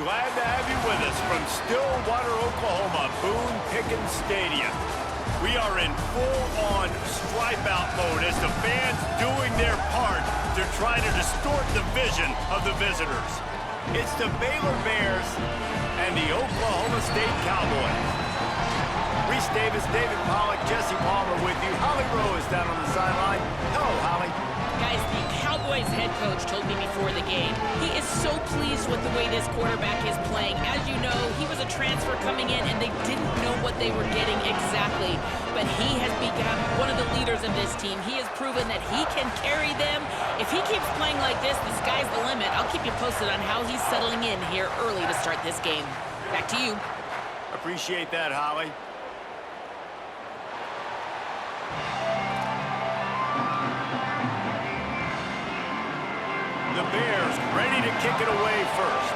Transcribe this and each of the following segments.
Glad to have you with us from Stillwater, Oklahoma, Boone Pickens Stadium. We are in full-on stripe-out mode as the fans doing their part to try to distort the vision of the visitors. It's the Baylor Bears and the Oklahoma State Cowboys. Reese Davis, David Pollack, Jesse Palmer with you. Holly Rowe is down on the sideline. Hello, Holly. Guys, the Cowboys head coach told me before the game, he is so pleased with the way this quarterback is playing. As you know, he was a transfer coming in, and they didn't know what they were getting exactly. But he has become one of the leaders of this team. He has proven that he can carry them. If he keeps playing like this, the sky's the limit. I'll keep you posted on how he's settling in here early to start this game. Back to you. Appreciate that, Holly. The Bears ready to kick it away first.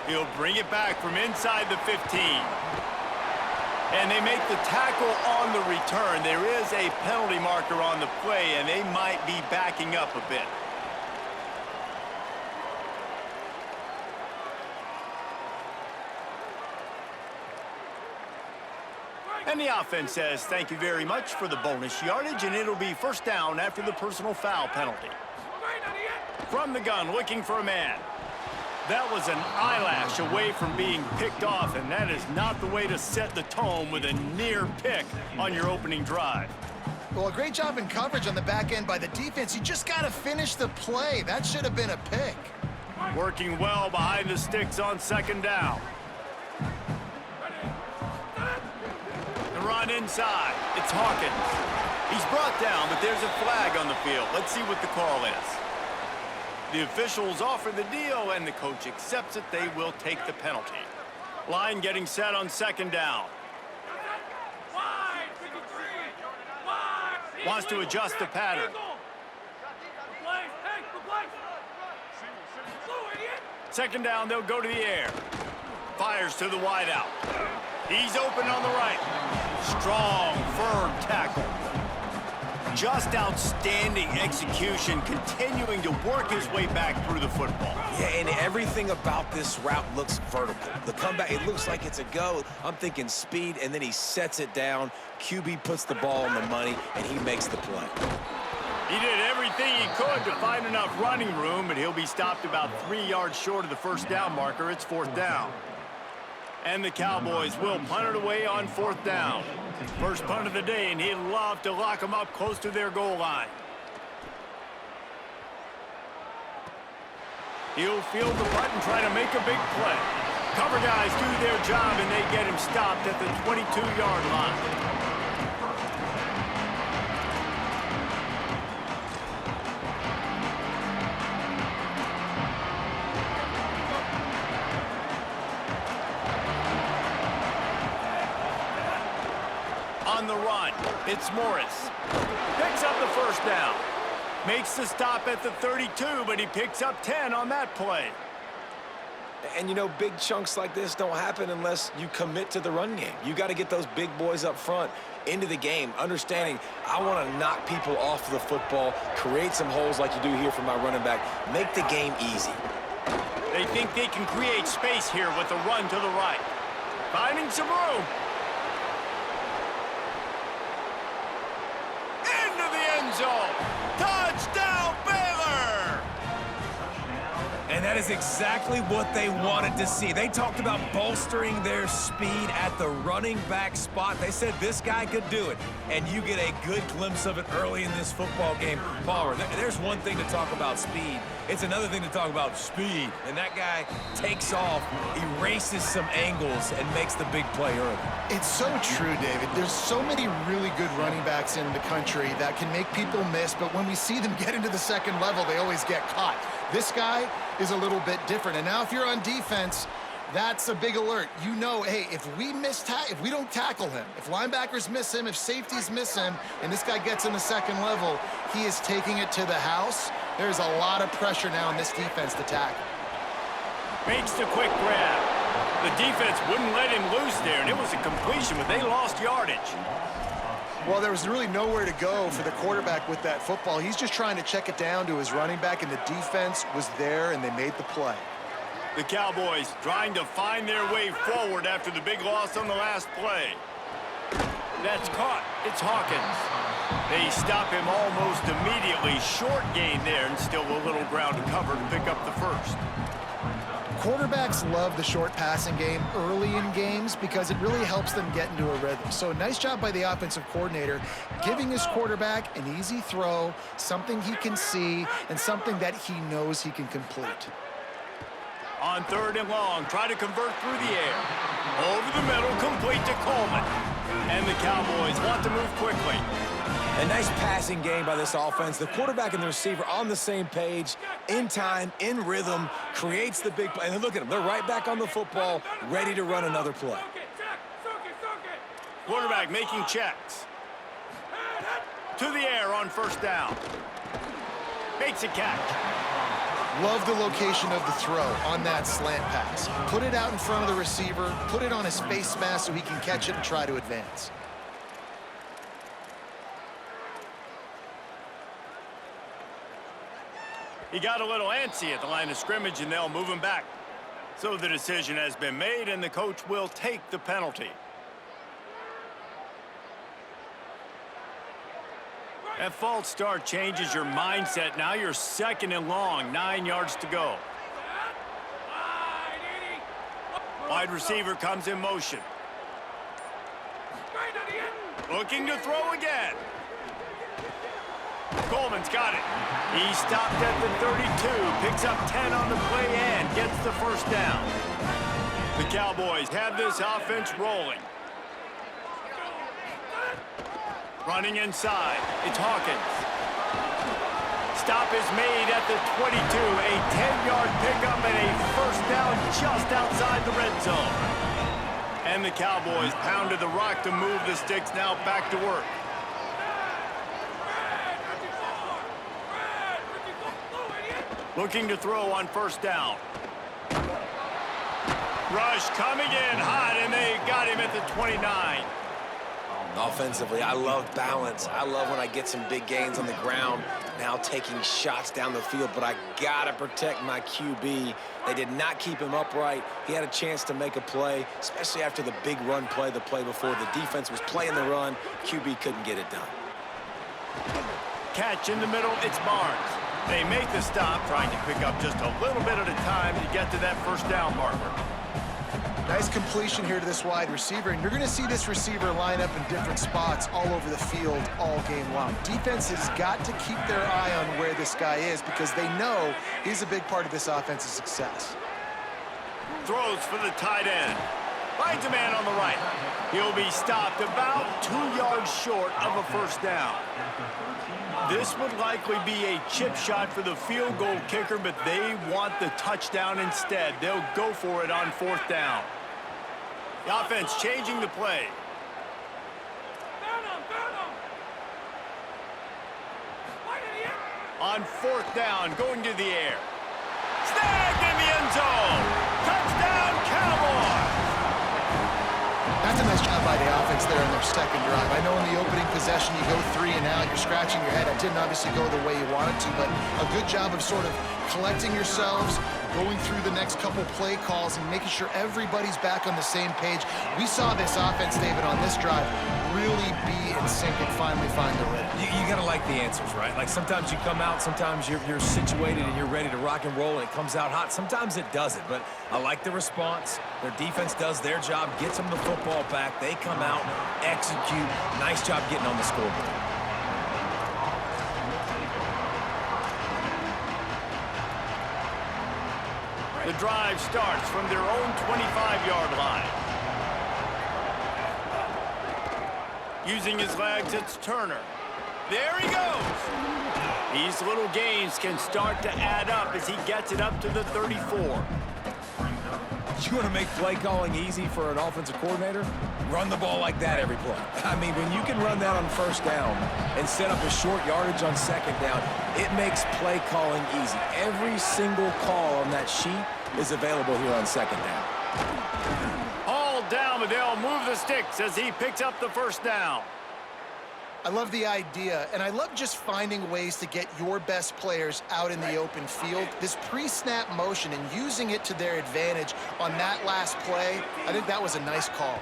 He'll bring it back from inside the 15. And they make the tackle on the return. There is a penalty marker on the play, and they might be backing up a bit. And the offense says thank you very much for the bonus yardage, and it'll be first down after the personal foul penalty. From the gun, looking for a man. That was an eyelash away from being picked off, and that is not the way to set the tone with a near pick on your opening drive. Well, a great job in coverage on the back end by the defense. You just got to finish the play. That should have been a pick. Working well behind the sticks on second down. Run inside. It's Hawkins. He's brought down, but there's a flag on the field. Let's see what the call is. The officials offer the deal, and the coach accepts it. They will take the penalty. Line getting set on second down. Wants to adjust the pattern. Second down, they'll go to the air. Fires to the wideout. He's open on the right. Strong, firm tackle. Just outstanding execution, continuing to work his way back through the football. Yeah, and everything about this route looks vertical. The comeback, it looks like it's a go. I'm thinking speed, and then he sets it down. QB puts the ball on the money, and he makes the play. He did everything he could to find enough running room, but he'll be stopped about 3 yards short of the first down marker. It's fourth down. And the Cowboys will punt it away on fourth down. First punt of the day, and he'd love to lock them up close to their goal line. He'll field the punt and try to make a big play. Cover guys do their job, and they get him stopped at the 22-yard line. On the run, it's Morris. Picks up the first down. Makes the stop at the 32, but he picks up 10 on that play. And, you know, big chunks like this don't happen unless you commit to the run game. You got to get those big boys up front into the game, understanding I want to knock people off the football, create some holes like you do here for my running back, make the game easy. They think they can create space here with a run to the right. Finding some room. Zone. Touchdown, Baylor! And that is exactly what they wanted to see. They talked about bolstering their speed at the running back spot. They said this guy could do it, and you get a good glimpse of it early in this football game. Palmer, there's one thing to talk about speed. It's another thing to talk about speed. And that guy takes off, erases some angles, and makes the big play early. It's so true, David. There's so many really good running backs in the country that can make people miss, but when we see them get into the second level, they always get caught. This guy is a little bit different. And now if you're on defense, that's a big alert. You know, hey, if we don't tackle him, if linebackers miss him, if safeties miss him, and this guy gets in the second level, he is taking it to the house. There's a lot of pressure now in this defense to tackle. Makes the quick grab. The defense wouldn't let him loose there, and it was a completion, but they lost yardage. Well, there was really nowhere to go for the quarterback with that football. He's just trying to check it down to his running back, and the defense was there, and they made the play. The Cowboys trying to find their way forward after the big loss on the last play. That's caught. It's Hawkins. They stop him almost immediately. Short gain there, and still a little ground to cover to pick up the first. Quarterbacks love the short passing game early in games because it really helps them get into a rhythm. So nice job by the offensive coordinator giving his quarterback an easy throw, something he can see, and something that he knows he can complete. On 3rd and long, try to convert through the air. Over the middle, complete to Coleman. And the Cowboys want to move quickly. A nice passing game by this offense. The quarterback and the receiver on the same page, in time, in rhythm, creates the big play. And look at them. They're right back on the football, ready to run another play. Quarterback making checks. To the air on 1st down. Makes a catch. Love the location of the throw on that slant pass. Put it out in front of the receiver, put it on his face mask so he can catch it and try to advance. He got a little antsy at the line of scrimmage, and they'll move him back. So the decision has been made, and the coach will take the penalty. That false start changes your mindset. Now you're 2nd and long, 9 yards to go. Wide receiver comes in motion. Looking to throw again. Coleman's got it. He stopped at the 32, picks up 10 on the play and gets the 1st down. The Cowboys have this offense rolling. Running inside, it's Hawkins. Stop is made at the 22, a 10-yard pickup and a 1st down just outside the red zone. And the Cowboys pounded the rock to move the sticks, now back to work. Looking to throw on 1st down. Rush coming in hot, and they got him at the 29. Offensively, I love balance. I love when I get some big gains on the ground, now taking shots down the field, but I gotta protect my QB. They did not keep him upright. He had a chance to make a play, especially after the big run play, the play before. The defense was playing the run. QB couldn't get it done. Catch in the middle, it's Barnes. They make the stop, trying to pick up just a little bit at a time to get to that 1st down marker. Nice completion here to this wide receiver, and you're going to see this receiver line up in different spots all over the field all game long. Defense has got to keep their eye on where this guy is because they know he's a big part of this offense's success. Throws for the tight end. Finds a man on the right. He'll be stopped about 2 yards short of a 1st down. This would likely be a chip shot for the field goal kicker, but they want the touchdown instead. They'll go for it on 4th down. The offense changing the play. On 4th down, going to the air. Snagged in the end zone. Touchdown, Cowboys! That's a nice job by the offense there in their 2nd drive. I know in the opening possession you go 3 and out, you're scratching your head. It didn't obviously go the way you wanted to, but a good job of sort of collecting yourselves, going through the next couple play calls and making sure everybody's back on the same page. We saw this offense, David, on this drive really be in sync and finally find the rhythm. You gotta like the answers, right? Like sometimes you come out, sometimes you're situated and you're ready to rock and roll and it comes out hot. Sometimes it doesn't, but I like the response. Their defense does their job, gets them the football back. They come out, execute. Nice job getting on the scoreboard. The drive starts from their own 25-yard line. Using his legs, it's Turner. There he goes. These little gains can start to add up as he gets it up to the 34. You want to make play calling easy for an offensive coordinator? Run the ball like that every play. I mean, when you can run that on 1st down and set up a short yardage on 2nd down, it makes play calling easy. Every single call on that sheet is available here on 2nd down. All down, but they'll move the sticks as he picks up the 1st down. I love the idea, and I love just finding ways to get your best players out in the open field. This pre-snap motion and using it to their advantage on that last play, I think that was a nice call.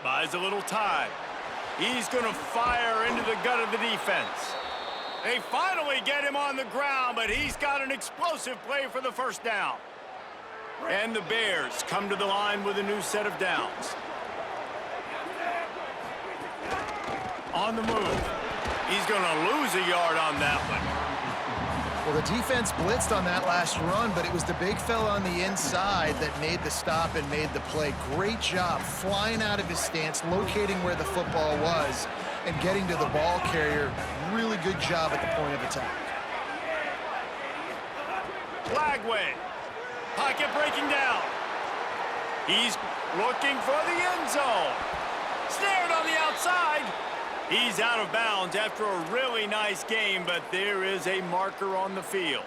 Buys a little time. He's going to fire into the gut of the defense. They finally get him on the ground, but he's got an explosive play for the first down. And the Bears come to the line with a new set of downs. On the move. He's going to lose a yard on that one. Well, the defense blitzed on that last run, but it was the big fella on the inside that made the stop and made the play. Great job flying out of his stance, locating where the football was, and getting to the ball carrier. Really good job at the point of attack. Flagway. Pocket breaking down. He's looking for the end zone. Snared on the outside. He's out of bounds after a really nice game, but there is a marker on the field.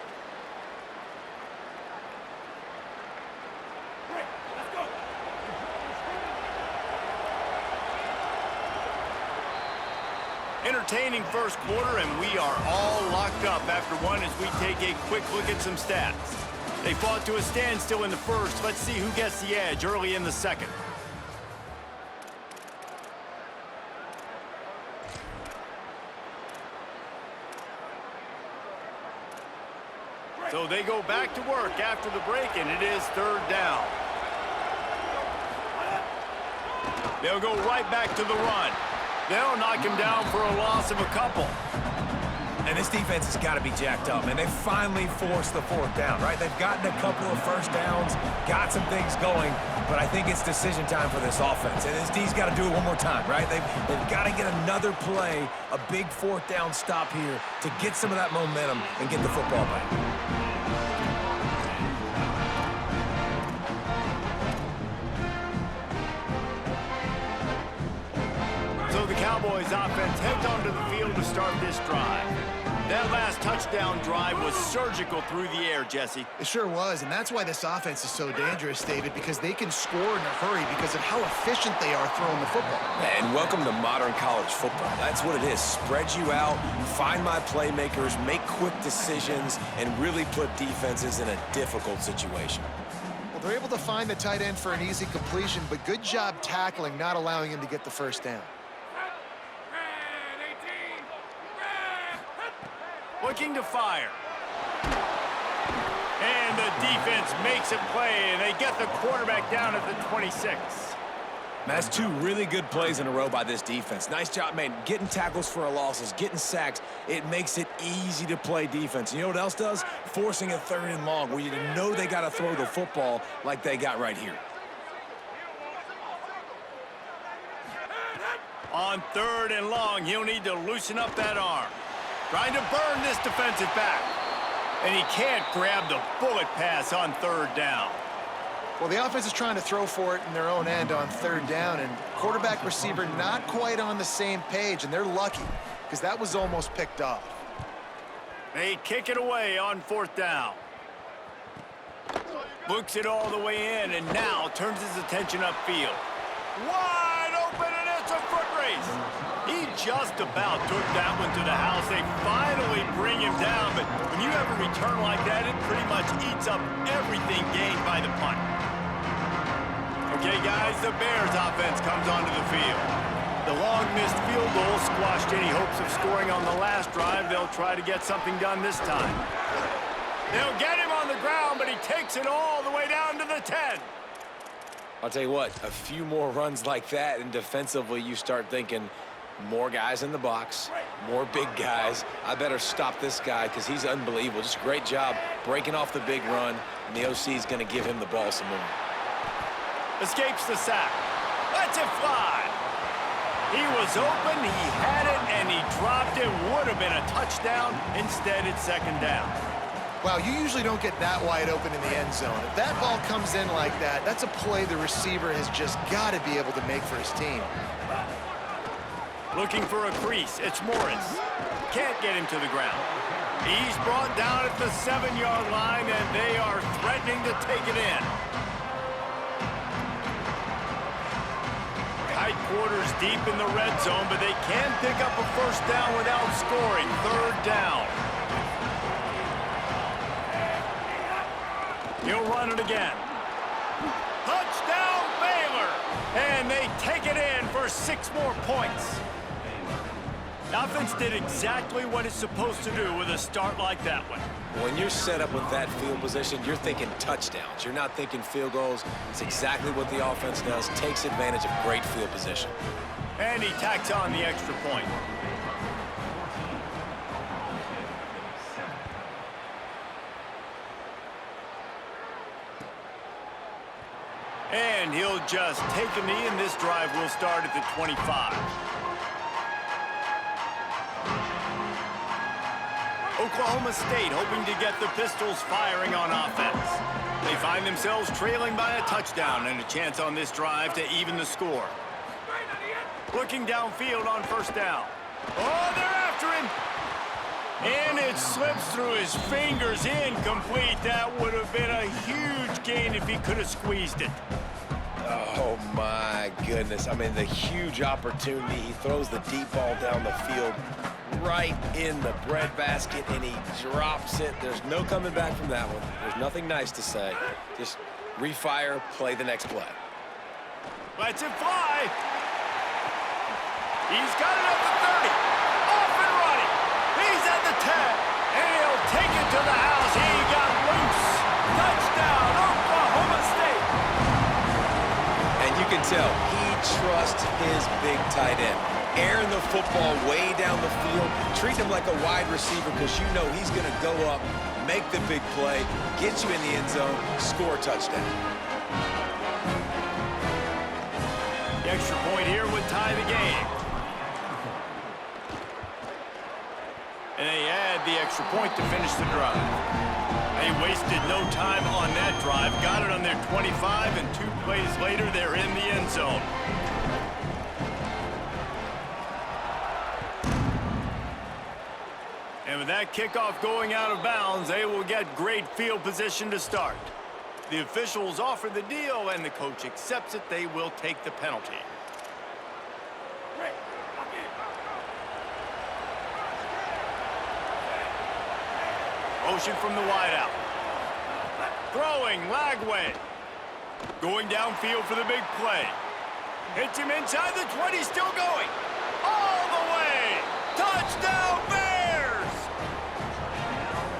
Entertaining first quarter, and we are all locked up after one as we take a quick look at some stats. They fought to a standstill in the first. Let's see who gets the edge early in the second. So they go back to work after the break, and it is third down. They'll go right back to the run. They'll knock him down for a loss of a couple. And this defense has got to be jacked up, man. They finally forced the fourth down, right? They've gotten a couple of first downs, got some things going, but I think it's decision time for this offense. And this D's got to do it one more time, right? They've got to get another play, a big fourth down stop here to get some of that momentum and get the football back. So the Cowboys offense heads onto the field to start this drive. That last touchdown drive was surgical through the air, Jesse. It sure was, and that's why this offense is so dangerous, David, because they can score in a hurry because of how efficient they are throwing the football. And welcome to modern college football. That's what it is. Spread you out, find my playmakers, make quick decisions, and really put defenses in a difficult situation. Well, they're able to find the tight end for an easy completion, but good job tackling, not allowing him to get the first down. Looking to fire. And the defense makes a play, and they get the quarterback down at the 26. That's two really good plays in a row by this defense. Nice job, man, getting tackles for losses, getting sacks. It makes it easy to play defense. You know what else does? Forcing a third and long where you know they got to throw the football like they got right here. On third and long, he'll need to loosen up that arm. Trying to burn this defensive back. And he can't grab the bullet pass on third down. Well, the offense is trying to throw for it in their own end on third down, and quarterback receiver not quite on the same page, and they're lucky because that was almost picked off. They kick it away on fourth down. Looks it all the way in, and now turns his attention upfield. Wide open, and it's a foot race. He just about took that one to the house. They finally bring him down, but when you have a return like that, it pretty much eats up everything gained by the punt. Okay, guys, the Bears offense comes onto the field. The long missed field goal squashed any hopes of scoring on the last drive. They'll try to get something done this time. They'll get him on the ground, but he takes it all the way down to the 10. I'll tell you what, a few more runs like that, and defensively you start thinking, more guys in the box, more big guys. I better stop this guy because he's unbelievable. Just a great job breaking off the big run, and the OC is going to give him the ball some more. Escapes the sack. Lets it fly. He was open, he had it, and he dropped it. Would have been a touchdown. Instead, it's second down. Wow, you usually don't get that wide open in the end zone. If that ball comes in like that, that's a play the receiver has just got to be able to make for his team. Looking for a crease. It's Morris. Can't get him to the ground. He's brought down at the 7-yard line, and they are threatening to take it in. quarters deep in the red zone, but they can pick up a first down without scoring. Third down. He'll run it again. Touchdown, Baylor! And they take it in for 6 more points. The offense did exactly what it's supposed to do with a start like that one. When you're set up with that field position, you're thinking touchdowns. You're not thinking field goals. It's exactly what the offense does. Takes advantage of great field position. And he tacks on the extra point. And he'll just take a knee, and this drive will start at the 25. Oklahoma State hoping to get the Pistols firing on offense. They find themselves trailing by a touchdown and a chance on this drive to even the score. Looking downfield on first down. Oh, they're after him! And it slips through his fingers, incomplete. That would have been a huge gain if he could have squeezed it. Oh, my goodness. I mean, the huge opportunity. He throws the deep ball down the field right in the breadbasket, and he drops it. There's no coming back from that one. There's nothing nice to say. Just refire, play the next play. Lets it fly. He's got it up to 30. Off and running. He's at the 10. And he'll take it to the house. He got loose. Touchdown, Oklahoma State. And you can tell he trusts his big tight end. Airing the football way down the field. Treat him like a wide receiver because you know he's going to go up, make the big play, get you in the end zone, score a touchdown. The extra point here would tie the game. And they add the extra point to finish the drive. They wasted no time on that drive. Got it on their 25, and 2 plays later, they're in the end zone. And with that kickoff going out of bounds, they will get great field position to start. The officials offer the deal, and the coach accepts it. They will take the penalty. Motion from the wideout. Throwing, Lagway. Going downfield for the big play. Hits him inside the 20, still going. All the way. Touchdown, Bears!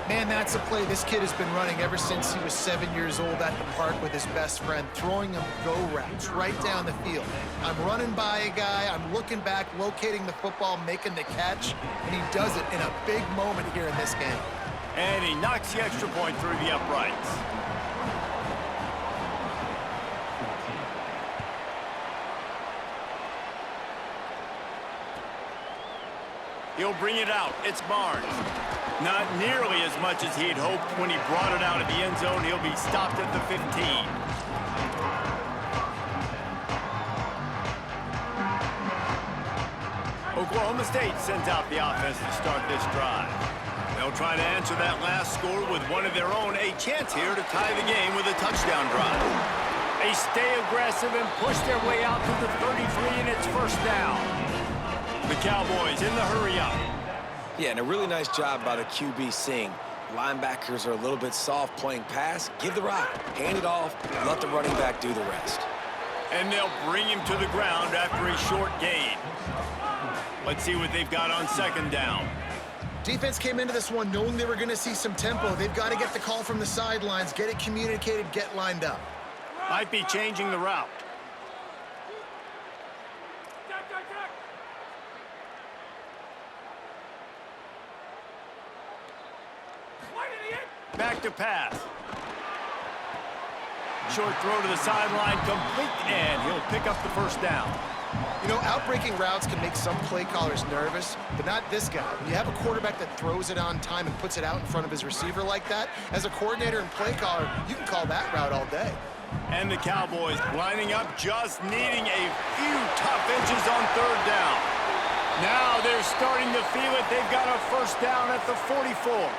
Man, that's a play this kid has been running ever since he was 7 years old at the park with his best friend, throwing him go routes right down the field. I'm running by a guy, I'm looking back, locating the football, making the catch, and he does it in a big moment here in this game. And he knocks the extra point through the uprights. He'll bring it out. It's Barnes. Not nearly as much as he'd hoped when he brought it out of the end zone. He'll be stopped at the 15. Oklahoma State sends out the offense to start this drive. They'll try to answer that last score with one of their own. A chance here to tie the game with a touchdown drive. They stay aggressive and push their way out to the 33, and it's first down. The Cowboys in the hurry-up. Yeah, and a really nice job by the QB seeing linebackers are a little bit soft playing pass. Give the rock, hand it off, let the running back do the rest. And they'll bring him to the ground after a short gain. Let's see what they've got on second down. Defense came into this one knowing they were going to see some tempo. They've got to get the call from the sidelines, get it communicated, get lined up. Might be changing the route. Back to pass. Short throw to the sideline, complete, and he'll pick up the first down. You know, outbreaking routes can make some play callers nervous, but not this guy. When you have a quarterback that throws it on time and puts it out in front of his receiver like that, as a coordinator and play caller, you can call that route all day. And the Cowboys lining up, just needing a few tough inches on third down. Now they're starting to feel it. They've got a first down at the 44.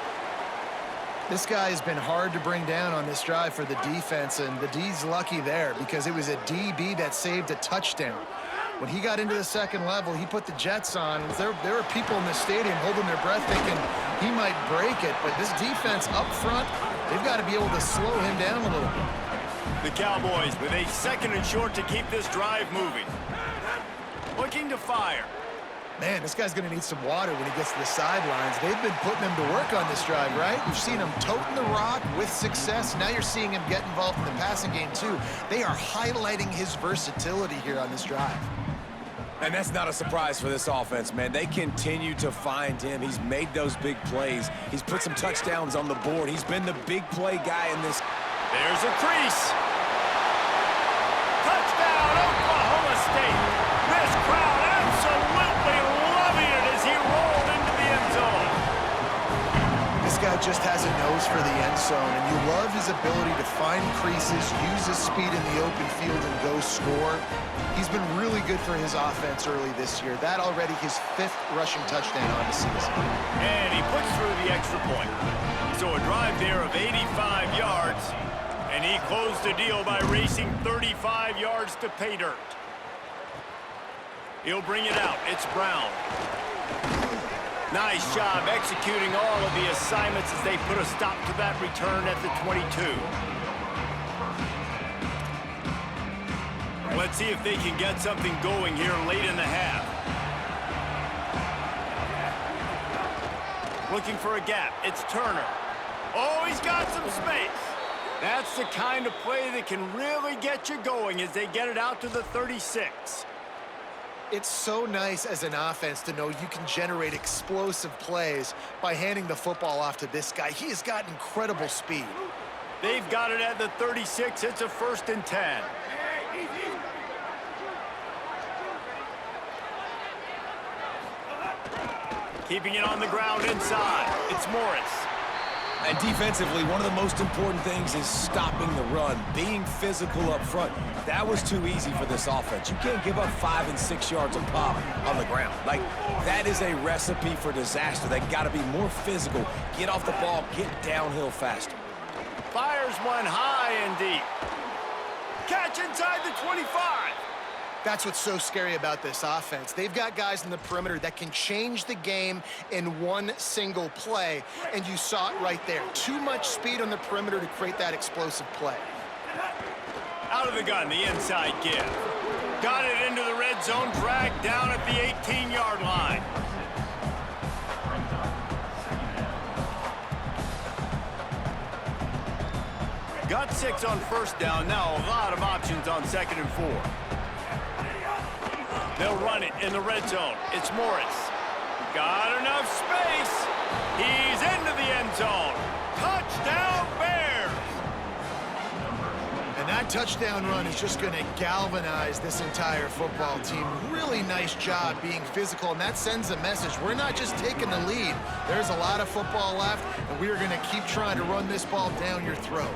This guy has been hard to bring down on this drive for the defense, and the D's lucky there because it was a DB that saved a touchdown. When he got into the second level, he put the Jets on. There were people in the stadium holding their breath thinking he might break it, but this defense up front, they've got to be able to slow him down a little bit. The Cowboys with a 2nd and short to keep this drive moving. Looking to fire. Man, this guy's going to need some water when he gets to the sidelines. They've been putting him to work on this drive, right? You've seen him toting the rock with success. Now you're seeing him get involved in the passing game, too. They are highlighting his versatility here on this drive. And that's not a surprise for this offense, man. They continue to find him. He's made those big plays. He's put some touchdowns on the board. He's been the big play guy in this. There's a crease. Touchdown, Oklahoma State. This crowd absolutely loving it as he rolled into the end zone. This guy just has a nose for the end zone, and you love his ability to find creases, use his speed in the open field, and go score. He's been really good for his offense early this year. That already his 5th rushing touchdown on the season. And he puts through the extra point. So a drive there of 85 yards, and he closed the deal by racing 35 yards to pay dirt. He'll bring it out. It's Brown. Nice job executing all of the assignments as they put a stop to that return at the 22. Let's see if they can get something going here late in the half. Looking for a gap. It's Turner. Oh, he's got some space. That's the kind of play that can really get you going as they get it out to the 36. It's so nice as an offense to know you can generate explosive plays by handing the football off to this guy. He has got incredible speed. They've got it at the 36. It's a 1st and 10. Keeping it on the ground inside. It's Morris. And defensively, one of the most important things is stopping the run, being physical up front. That was too easy for this offense. You can't give up 5 and 6 yards a pop on the ground. Like, that is a recipe for disaster. They got to be more physical, get off the ball, get downhill faster. Fires one high and deep. Catch inside the 25. That's what's so scary about this offense. They've got guys in the perimeter that can change the game in one single play, and you saw it right there. Too much speed on the perimeter to create that explosive play. Out of the gun, the inside give. Got it into the red zone, dragged down at the 18-yard line. Got 6 on 1st down. Now a lot of options on 2nd and 4. They'll run it in the red zone. It's Morris. Got enough space. He's into the end zone. Touchdown, Bears! And that touchdown run is just going to galvanize this entire football team. Really nice job being physical, and that sends a message. We're not just taking the lead. There's a lot of football left, and we are going to keep trying to run this ball down your throat.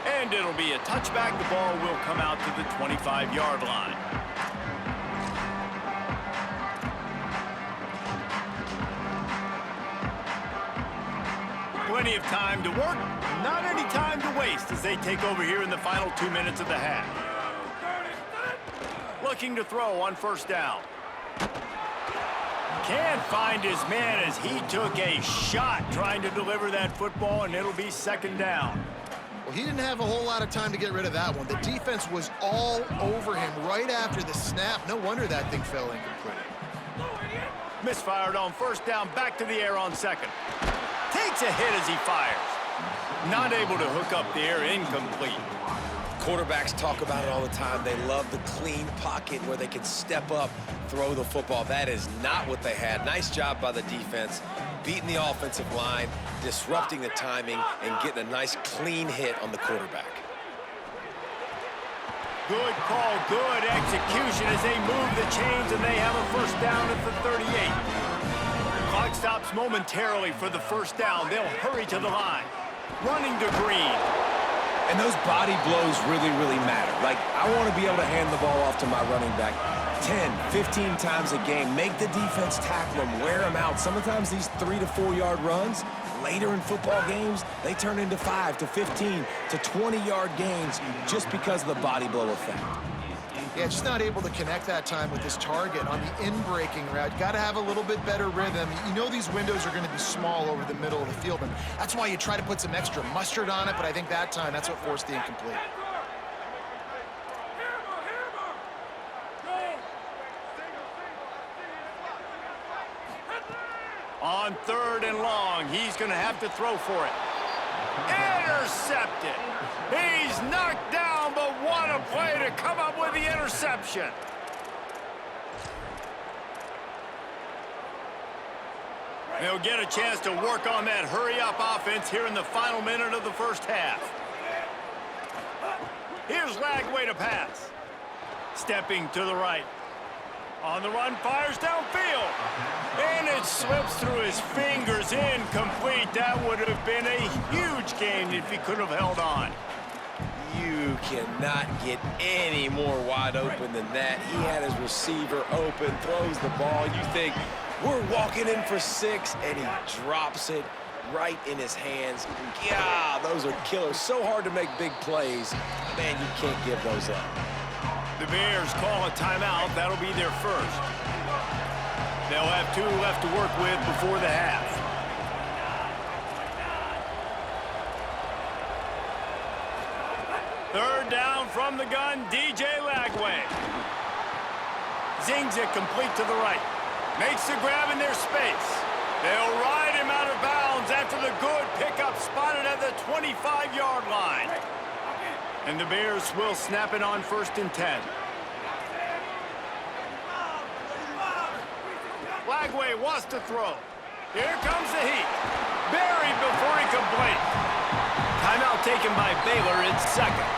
And it'll be a touchback. The ball will come out to the 25-yard line. Plenty of time to work, not any time to waste as they take over here in the final 2 minutes of the half. Looking to throw on 1st down. Can't find his man as he took a shot trying to deliver that football, and it'll be 2nd down. Well, he didn't have a whole lot of time to get rid of that one. The defense was all over him right after the snap. No wonder that thing fell incomplete. Misfired on 1st down, back to the air on 2nd. Takes a hit as he fires. Not able to hook up the air, incomplete. Quarterbacks talk about it all the time. They love the clean pocket where they can step up, throw the football. That is not what they had. Nice job by the defense, beating the offensive line, disrupting the timing, and getting a nice clean hit on the quarterback. Good call, good execution as they move the chains, and they have a 1st down at the 38. Clock stops momentarily for the first down. They'll hurry to the line. Running to Green. And those body blows really, really matter. Like, I want to be able to hand the ball off to my running back 10, 15 times a game. Make the defense tackle them, wear them out. Sometimes these 3 to 4 yard runs, later in football games, they turn into 5 to 15 to 20-yard gains just because of the body blow effect. Yeah, just not able to connect that time with his target on the in-breaking route. Got to have a little bit better rhythm. You know these windows are going to be small over the middle of the field, and that's why you try to put some extra mustard on it, but I think that time, that's what forced the incomplete. On 3rd and long, he's going to have to throw for it. Intercepted. He's knocked down, but what a play to come up with the interception. They'll get a chance to work on that hurry-up offense here in the final minute of the first half. Here's Lagway to pass. Stepping to the right. On the run, fires downfield. And it slips through his fingers, incomplete. That would have been a huge gain if he could have held on. You cannot get any more wide open than that. He had his receiver open, throws the ball. You think, we're walking in for 6, and he drops it right in his hands. Yeah, those are killers. So hard to make big plays. Man, you can't give those up. The Bears call a timeout. That'll be their first. They'll have 2 left to work with before the half. Third down from the gun, DJ Lagway. Zings it complete to the right. Makes the grab in their space. They'll ride him out of bounds after the good pickup spotted at the 25-yard line. And the Bears will snap it on 1st and 10. Lagway wants to throw. Here comes the heat. Buried before he can blink. Timeout taken by Baylor. It's 2nd.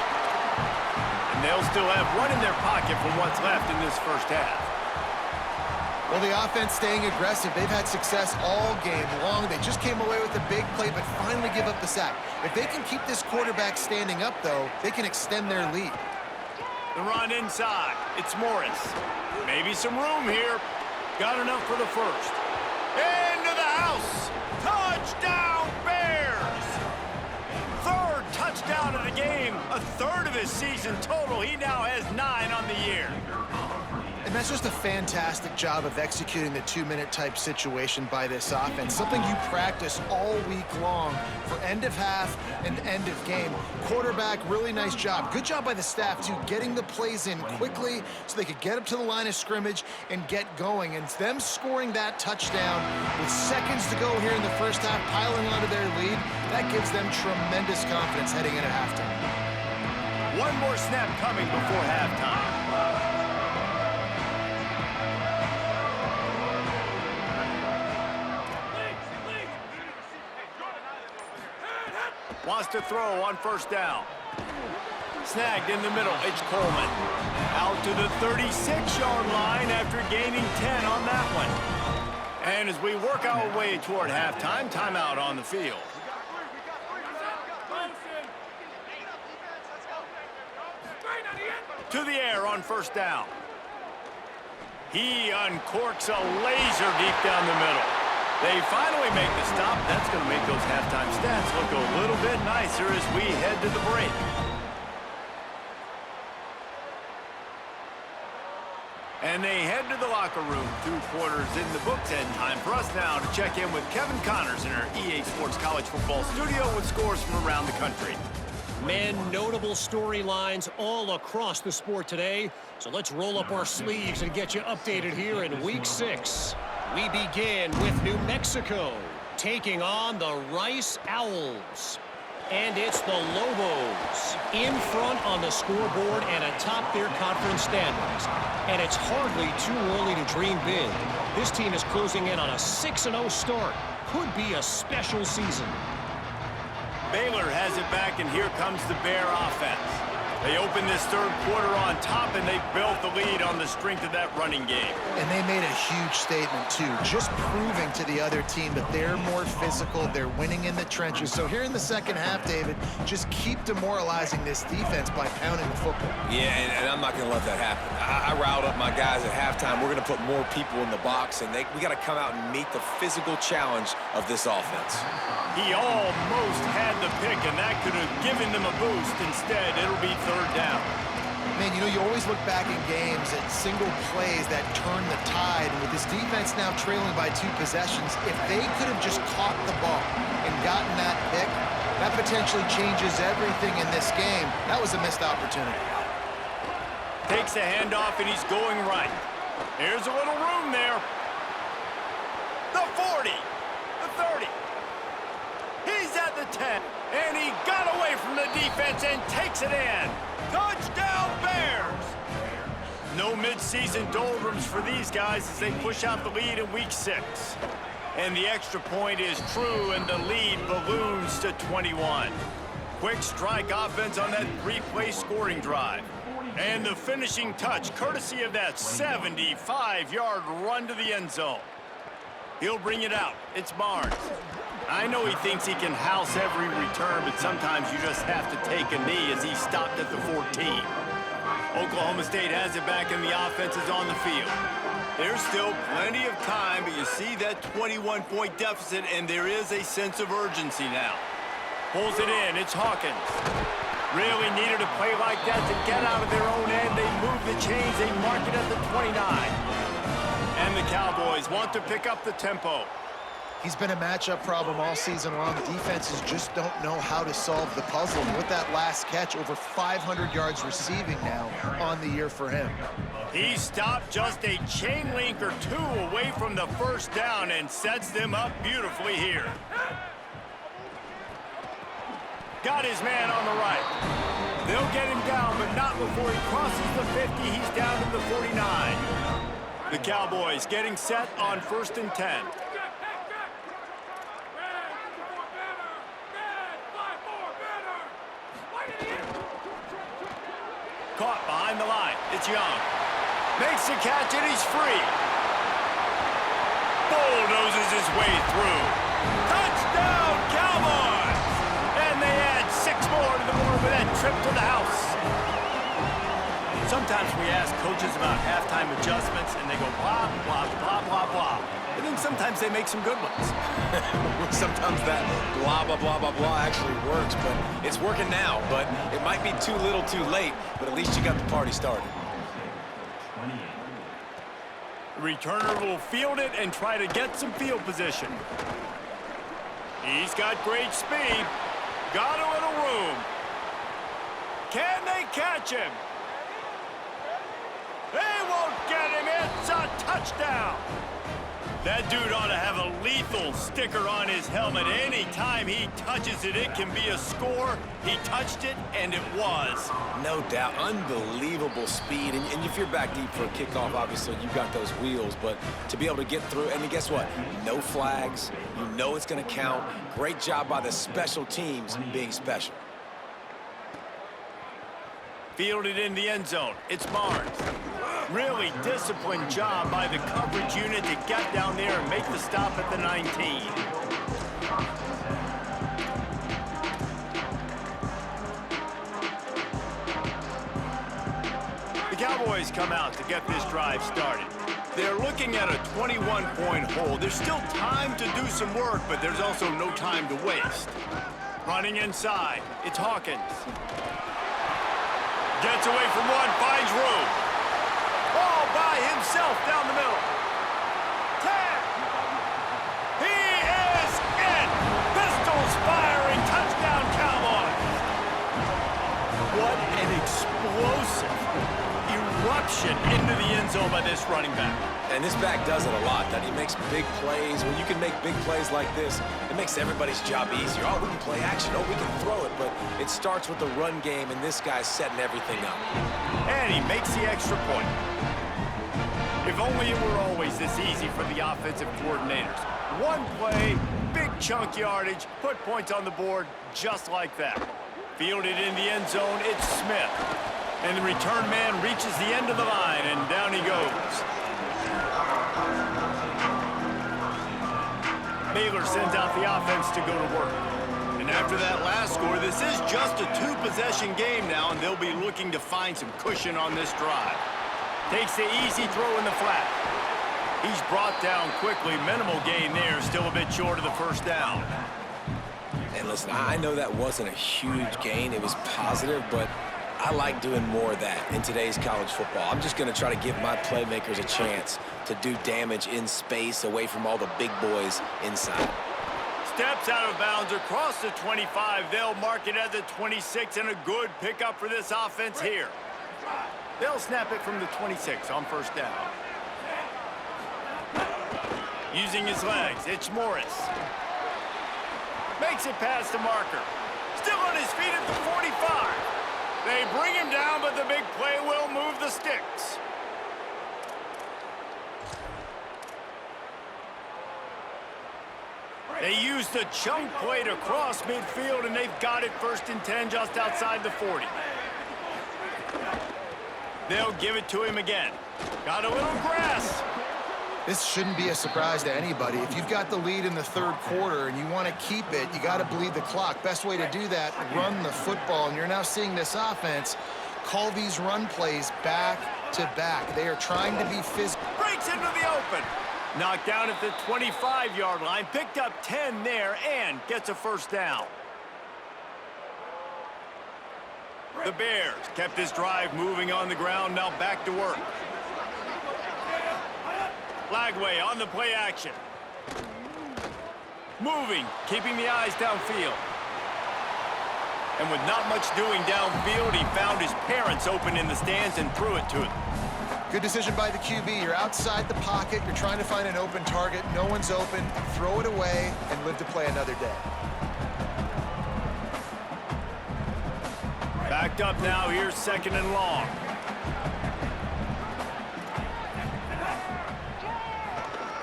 And they'll still have one in their pocket from what's left in this first half. Well, the offense staying aggressive. They've had success all game long. They just came away with a big play, but finally give up the sack. If they can keep this quarterback standing up, though, they can extend their lead. The run inside. It's Morris. Maybe some room here. Got enough for the first. Into the house. Touchdown, Bears! 3rd touchdown of the game. A 3rd of his season total. He now has 9 on the year. And that's just a fantastic job of executing the 2-minute type situation by this offense. Something you practice all week long for end of half and end of game. Quarterback, really nice job. Good job by the staff, too, getting the plays in quickly so they could get up to the line of scrimmage and get going. And them scoring that touchdown with seconds to go here in the first half, piling onto their lead, that gives them tremendous confidence heading into halftime. One more snap coming before halftime. Wants to throw on 1st down. Snagged in the middle. It's Coleman. Out to the 36-yard line after gaining 10 on that one. And as we work our way toward halftime, timeout on the field. To the air on 1st down. He uncorks a laser deep down the middle. They finally make the stop. That's going to make those halftime stats look a little bit nicer as we head to the break. And they head to the locker room. 2 quarters in the books, and time for us now to check in with Kevin Connors in our EA Sports College Football studio with scores from around the country. Men, notable storylines all across the sport today. So let's roll up our sleeves and get you updated here in Week 6. We begin with New Mexico taking on the Rice Owls. And it's the Lobos in front on the scoreboard and atop their conference standings. And it's hardly too early to dream big. This team is closing in on a 6-0 start. Could be a special season. Baylor has it back, and here comes the Bear offense. They opened this third quarter on top, and they built the lead on the strength of that running game. And they made a huge statement, too, just proving to the other team that they're more physical, they're winning in the trenches. So here in the second half, David, just keep demoralizing this defense by pounding the football. Yeah, and I'm not going to let that happen. I riled up my guys at halftime. We're going to put more people in the box, and we got to come out and meet the physical challenge of this offense. He almost had the pick, and that could have given them a boost. Instead, it'll be third down. Man, you know, you always look back in games at single plays that turn the tide. And with this defense now trailing by 2 possessions, if they could have just caught the ball and gotten that pick, that potentially changes everything in this game. That was a missed opportunity. Takes a handoff, and he's going right. Here's a little room there. The 40, the 30. He's at the 10, and he got away from the defense and takes it in. Touchdown, Bears! No mid-season doldrums for these guys as they push out the lead in Week 6. And the extra point is true, and the lead balloons to 21. Quick strike offense on that 3-play scoring drive. And the finishing touch, courtesy of that 75-yard run to the end zone. He'll bring it out. It's Barnes. I know he thinks he can house every return, but sometimes you just have to take a knee as he stopped at the 14. Oklahoma State has it back and the offense is on the field. There's still plenty of time, but you see that 21-point deficit, and there is a sense of urgency now. Pulls it in. It's Hawkins. Really needed a play like that to get out of their own end. They move the chains. They mark it at the 29. And the Cowboys want to pick up the tempo. He's been a matchup problem all season long. Defenses just don't know how to solve the puzzle. And with that last catch, over 500 yards receiving now on the year for him. He stopped just a chain link or 2 away from the first down and sets them up beautifully here. Got his man on the right. They'll get him down, but not before he crosses the 50. He's down to the 49. The Cowboys getting set on 1st and 10. Caught behind the line. It's Young. Makes the catch, and he's free. Bulldozes his way through. Touchdown, Cowboys! And they add 6 more to the board with that trip to the house. Sometimes we ask coaches about halftime adjustments, and they go blah, blah, blah, blah, blah. And then sometimes they make some good ones. Sometimes that blah, blah, blah, blah, blah actually works, but it's working now. But it might be too little too late, but at least you got the party started. The returner will field it and try to get some field position. He's got great speed. Got a little room. Can they catch him? They won't get him. It's a touchdown. That dude ought to have a lethal sticker on his helmet. Anytime he touches it, it can be a score. He touched it, and it was. No doubt. Unbelievable speed. And if you're back deep for a kickoff, obviously, you got those wheels. But to be able to get through, and guess what? No flags. You know it's going to count. Great job by the special teams being special. Fielded in the end zone. It's Barnes. Really disciplined job by the coverage unit to get down there and make the stop at the 19. The Cowboys come out to get this drive started. They're looking at a 21-point hole. There's still time to do some work, but there's also no time to waste. Running inside. It's Hawkins. Gets away from one, finds room. All by himself down the middle. 10. He is in. Pistols firing. Touchdown, Cowboys. What an explosive eruption into the end zone by this running back. And this back does it a lot. That he makes big plays. When you can make big plays like this, it makes everybody's job easier. Oh, we can play action. Oh, we can throw it. But it starts with the run game, and this guy's setting everything up. And he makes the extra point. If only it were always this easy for the offensive coordinators. One play, big chunk yardage, put points on the board just like that. Fielded in the end zone, it's Smith. And the return man reaches the end of the line, and down he goes. Baylor sends out the offense to go to work. And after that last score, this is just a two-possession game now, and they'll be looking to find some cushion on this drive. Takes the easy throw in the flat. He's brought down quickly. Minimal gain there, still a bit short of the first down. And listen, I know that wasn't a huge gain. It was positive, but I like doing more of that in today's college football. I'm just going to try to give my playmakers a chance to do damage in space away from all the big boys inside. Steps out of bounds across the 25. They'll mark it at the 26, and a good pickup for this offense here. They'll snap it from the 26 on first down. Using his legs, it's Morris. Makes it past the marker. Still on his feet at the 45. They bring him down, but the big play will move the sticks. They use the chunk play to cross midfield, and they've got it 1st and 10 just outside the 40. They'll give it to him again. Got a little grass. This shouldn't be a surprise to anybody. If you've got the lead in the 3rd quarter and you want to keep it, you got to bleed the clock. Best way to do that, run the football. And you're now seeing this offense call these run plays back to back. They are trying to be physical. Breaks into the open. Knocked down at the 25-yard line. Picked up 10 there and gets a first down. The Bears kept this drive moving on the ground. Now back to work. Lagway on the play action. Moving, keeping the eyes downfield. And with not much doing downfield, he found his parents open in the stands and threw it to them. Good decision by the QB. You're outside the pocket. You're trying to find an open target. No one's open. Throw it away and live to play another day. Backed up now. Here's 2nd and long.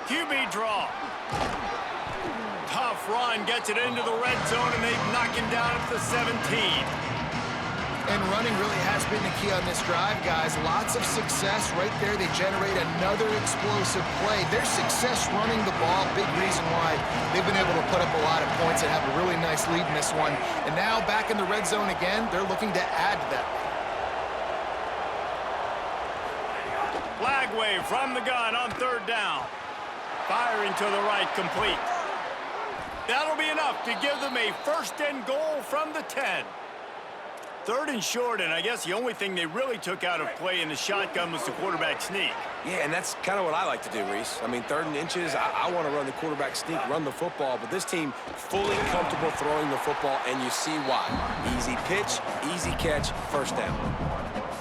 QB draw. Tough run, gets it into the red zone, and they knock him down at the 17. And running really has been the key on this drive, guys. Lots of success right there. They generate another explosive play. Their success running the ball, big reason why they've been able to put up a lot of points and have a really nice lead in this one. And now back in the red zone again, they're looking to add to that. Lagway from the gun on 3rd down. Firing to the right, complete. That'll be enough to give them a 1st and goal from the 10. 3rd and short, and I guess the only thing they really took out of play in the shotgun was the quarterback sneak. Yeah, and that's kind of what I like to do, Reese. I mean, 3rd and inches, I want to run the quarterback sneak, run the football, but this team fully comfortable throwing the football, and you see why. Easy pitch, easy catch, 1st down.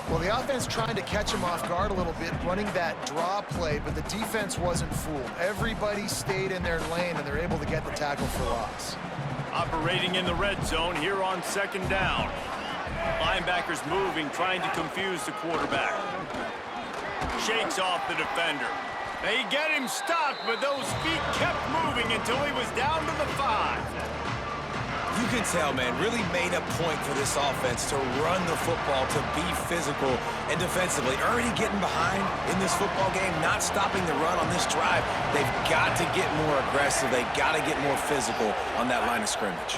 Well, the offense trying to catch him off guard a little bit, running that draw play, but the defense wasn't fooled. Everybody stayed in their lane, and they're able to get the tackle for loss. Operating in the red zone here on 2nd down. Linebackers moving, trying to confuse the quarterback. Shakes off the defender. They get him stopped, but those feet kept moving until he was down to the 5. You can tell, man, really made a point for this offense to run the football, to be physical and defensively. Already getting behind in this football game, not stopping the run on this drive. They've got to get more aggressive. They've got to get more physical on that line of scrimmage.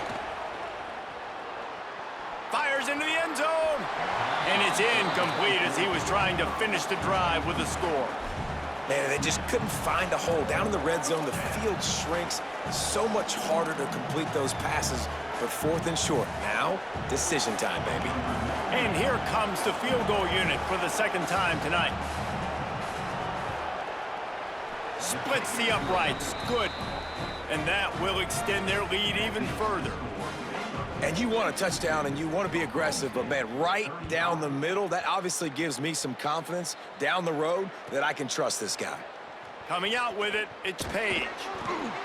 Fires into the end zone. And it's incomplete as he was trying to finish the drive with a score. Man, they just couldn't find a hole. Down in the red zone, the field shrinks. So much harder to complete those passes. But 4th and short. Now, decision time, baby. And here comes the field goal unit for the 2nd time tonight. Splits the uprights. Good. And that will extend their lead even further. And you want a touchdown and you want to be aggressive, but man, right down the middle, that obviously gives me some confidence down the road that I can trust this guy. Coming out with it, it's Page.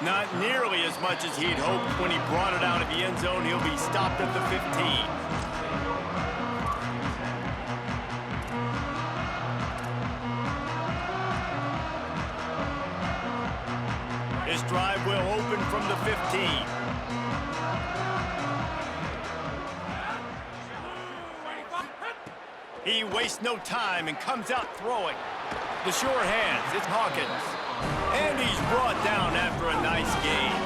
Not nearly as much as he'd hoped when he brought it out of the end zone. He'll be stopped at the 15. This drive will open from the 15. He wastes no time and comes out throwing. The sure hands, it's Hawkins. And he's brought down after a nice gain.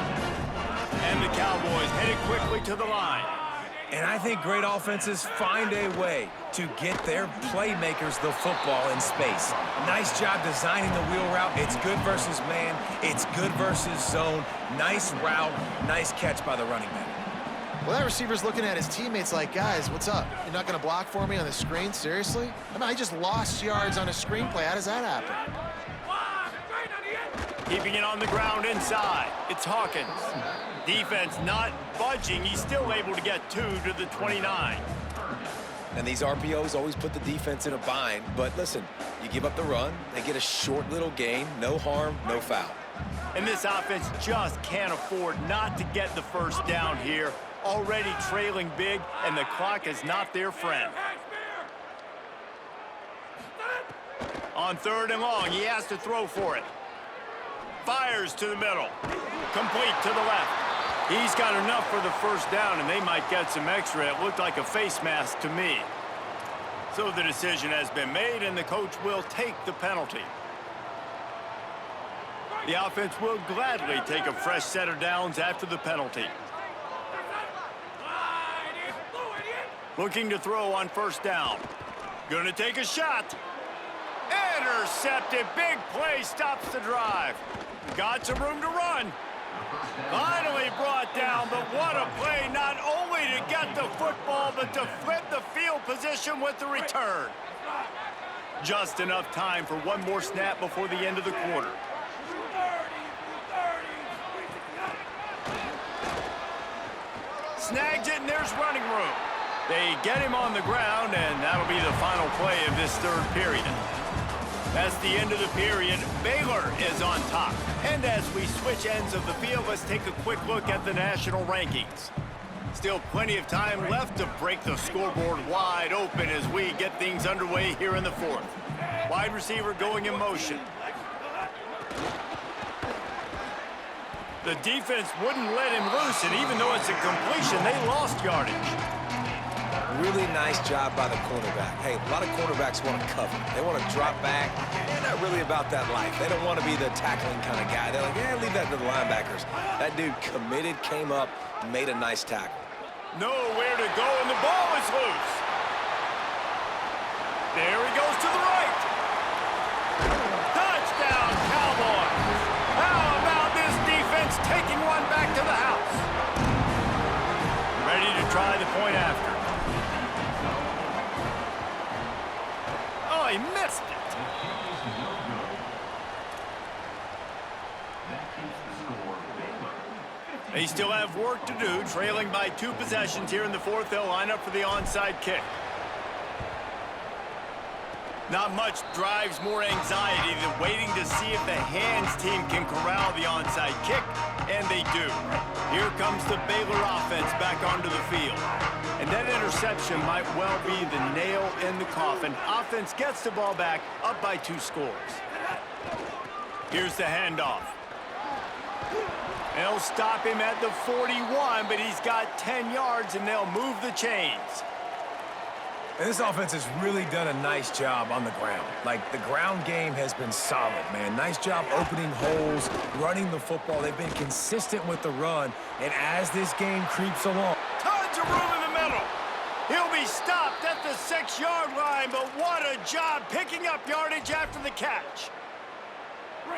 And the Cowboys headed quickly to the line. And I think great offenses find a way to get their playmakers the football in space. Nice job designing the wheel route. It's good versus man. It's good versus zone. Nice route. Nice catch by the running back. Well, that receiver's looking at his teammates like, guys, what's up? You're not going to block for me on the screen? Seriously? I mean, I just lost yards on a screenplay. How does that happen? Keeping it on the ground inside. It's Hawkins. Defense not budging. He's still able to get 2 to the 29. And these RPOs always put the defense in a bind. But listen, you give up the run, they get a short little gain. No harm, no foul. And this offense just can't afford not to get the first down here. Already trailing big, and the clock is not their friend. On 3rd and long, he has to throw for it. Fires to the middle. Complete to the left. He's got enough for the first down, and they might get some extra. It looked like a face mask to me. So the decision has been made, and the coach will take the penalty. The offense will gladly take a fresh set of downs after the penalty. Looking to throw on 1st down. Gonna take a shot. Intercepted. Big play stops the drive. Got some room to run. Finally brought down, but what a play, not only to get the football, but to flip the field position with the return. Just enough time for one more snap before the end of the quarter. Snags it, and there's running room. They get him on the ground, and that'll be the final play of this 3rd period. That's the end of the period. Baylor is on top. And as we switch ends of the field, let's take a quick look at the national rankings. Still plenty of time left to break the scoreboard wide open as we get things underway here in the 4th. Wide receiver going in motion. The defense wouldn't let him loose, and even though it's a completion, they lost yardage. Really nice job by the cornerback. Hey, a lot of cornerbacks want to cover. They want to drop back. They're not really about that life. They don't want to be the tackling kind of guy. They're like, yeah, leave that to the linebackers. That dude committed, came up, made a nice tackle. Nowhere to go, and the ball is loose. There he goes to the right. Touchdown, Cowboys. How about this defense taking one back to the house? Ready to try the point after. Oh, he missed it. They still have work to do, trailing by 2 possessions here in the 4th. They'll line up for the onside kick. Not much drives more anxiety than waiting to see if the hands team can corral the onside kick, and they do. Here comes the Baylor offense back onto the field. And that interception might well be the nail in the coffin. Offense gets the ball back, up by 2 scores. Here's the handoff. They'll stop him at the 41, but he's got 10 yards, and they'll move the chains. And this offense has really done a nice job on the ground. Like, the ground game has been solid, man. Nice job opening holes, running the football. They've been consistent with the run. And as this game creeps along, Tons of room in the middle. He'll be stopped at the 6-yard line, but what a job picking up yardage after the catch.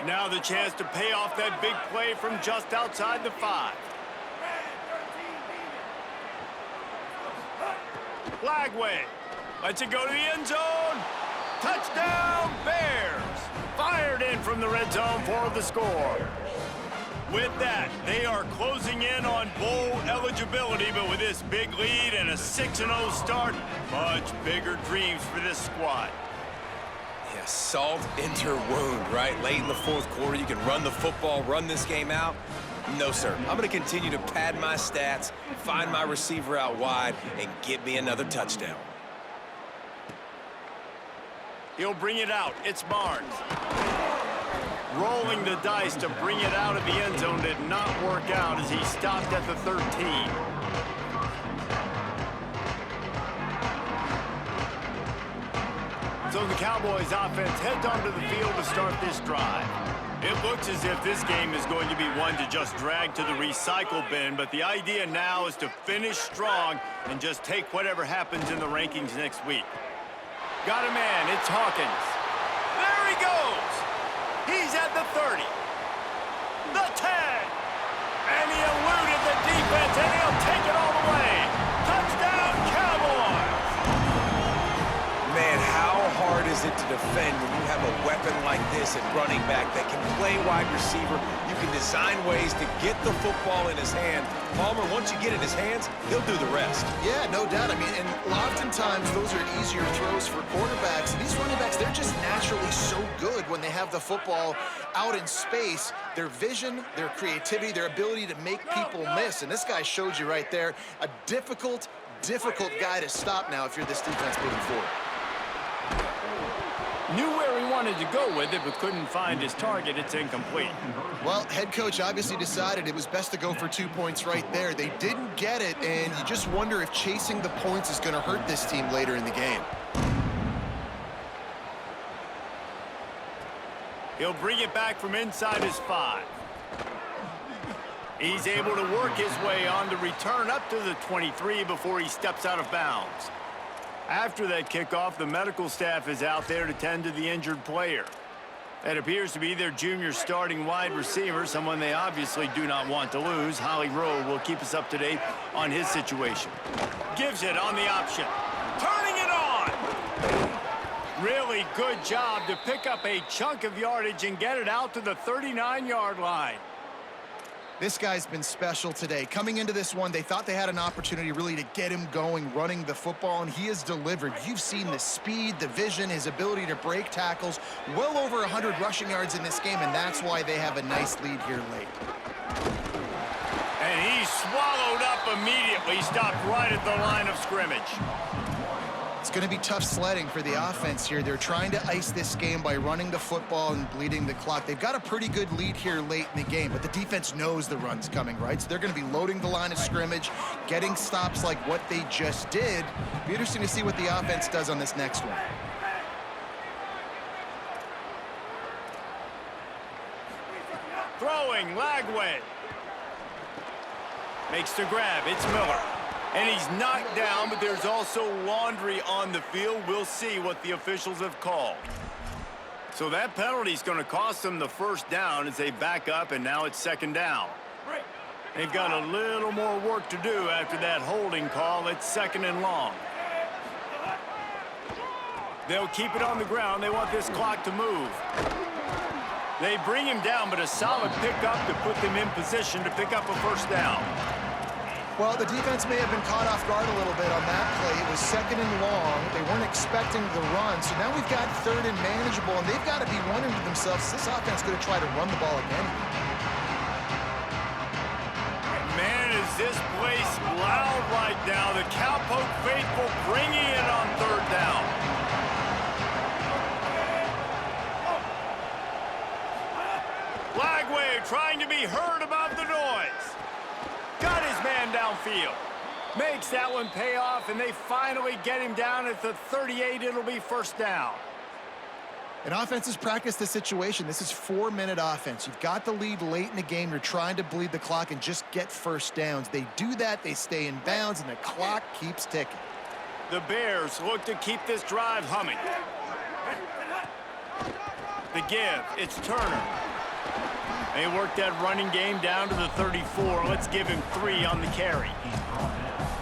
Now the chance to pay off that big play from just outside the 5. Flagway. Lets it go to the end zone. Touchdown, Bears. Fired in from the red zone for the score. With that, they are closing in on bowl eligibility, but with this big lead and a 6-0 start, much bigger dreams for this squad. yeah, salt into wound, right? Late in the 4th quarter, you can run the football, run this game out. No, sir. I'm going to continue to pad my stats, find my receiver out wide, and get me another touchdown. He'll bring it out. It's Barnes. Rolling the dice to bring it out of the end zone did not work out as he stopped at the 13. So the Cowboys offense heads onto the field to start this drive. It looks as if this game is going to be one to just drag to the recycle bin, but the idea now is to finish strong and just take whatever happens in the rankings next week. Got a man, it's Hawkins. There he goes! He's at the 30. The 10! And he eluded the defense, and he'll take it all the way. Touchdown, Cowboys! Man, how hard is it to defend when you have a weapon like this at running back that can play wide receiver? You can design ways to get the football in his hand. Palmer, once you get it in his hands, he'll do the rest. Yeah, no doubt. I mean, and oftentimes those are easier throws for quarterbacks. And these running backs, they're just naturally so good when they have the football out in space. Their vision, their creativity, their ability to make people miss. And this guy showed you right there, a difficult guy to stop now if you're this defense moving forward. Knew where he wanted to go with it, but couldn't find his target. It's incomplete. Well, head coach obviously decided it was best to go for 2 points right there. They didn't get it, and you just wonder if chasing the points is going to hurt this team later in the game. He'll bring it back from inside his 5. He's able to work his way on the return up to the 23 before he steps out of bounds. After that kickoff, the medical staff is out there to tend to the injured player. That appears to be their junior starting wide receiver, someone they obviously do not want to lose. Holly Rowe will keep us up to date on his situation. Gives it on the option. Turning it on! Really good job to pick up a chunk of yardage and get it out to the 39-yard line. This guy's been special today. Coming into this one, they thought they had an opportunity really to get him going, running the football, and he has delivered. You've seen the speed, the vision, his ability to break tackles. Well over 100 rushing yards in this game, and that's why they have a nice lead here late. And he swallowed up immediately, stopped right at the line of scrimmage. It's going to be tough sledding for the offense here. They're trying to ice this game by running the football and bleeding the clock. They've got a pretty good lead here late in the game, but the defense knows the run's coming, right? So they're going to be loading the line of scrimmage, getting stops like what they just did. Be interesting to see what the offense does on this next one. Throwing, Lagway. Makes the grab, it's Miller. And he's knocked down, but there's also laundry on the field. We'll see what the officials have called. So that penalty is going to cost them the first down as they back up, and now it's second down. They've got a little more work to do after that holding call. It's second and long. They'll keep it on the ground. They want this clock to move. They bring him down, but a solid pickup to put them in position to pick up a first down. Well, the defense may have been caught off guard a little bit on that play. It was second and long. They weren't expecting the run. So now we've got third and manageable, and they've got to be wondering to themselves, is this offense going to try to run the ball again? Man, is this place loud right now. The Cowpoke faithful bringing it on third down. Lagway trying to be heard above the noise. Got his man downfield. Makes that one pay off, and they finally get him down at the 38. It'll be first down. And offenses practice the situation. This is 4-minute offense. You've got the lead late in the game. You're trying to bleed the clock and just get first downs. They do that, they stay in bounds, and the clock keeps ticking. The Bears look to keep this drive humming. The give, it's Turner. They work that running game down to the 34. Let's give him 3 on the carry.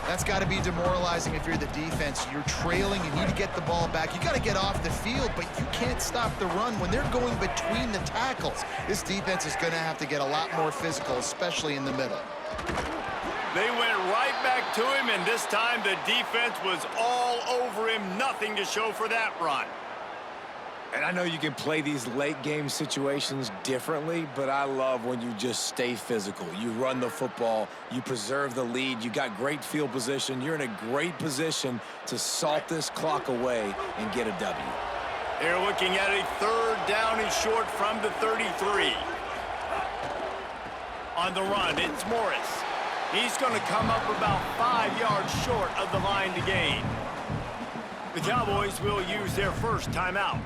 That's got to be demoralizing if you're the defense. You're trailing, you need to get the ball back. You got to get off the field, but you can't stop the run when they're going between the tackles. This defense is going to have to get a lot more physical, especially in the middle. They went right back to him, and this time the defense was all over him. Nothing to show for that run. And I know you can play these late game situations differently, but I love when you just stay physical. You run the football, you preserve the lead, you got great field position. You're in a great position to salt this clock away and get a W. They're looking at a third down and short from the 33. On the run, it's Morris. He's going to come up about 5 yards short of the line to gain. The Cowboys will use their first timeout.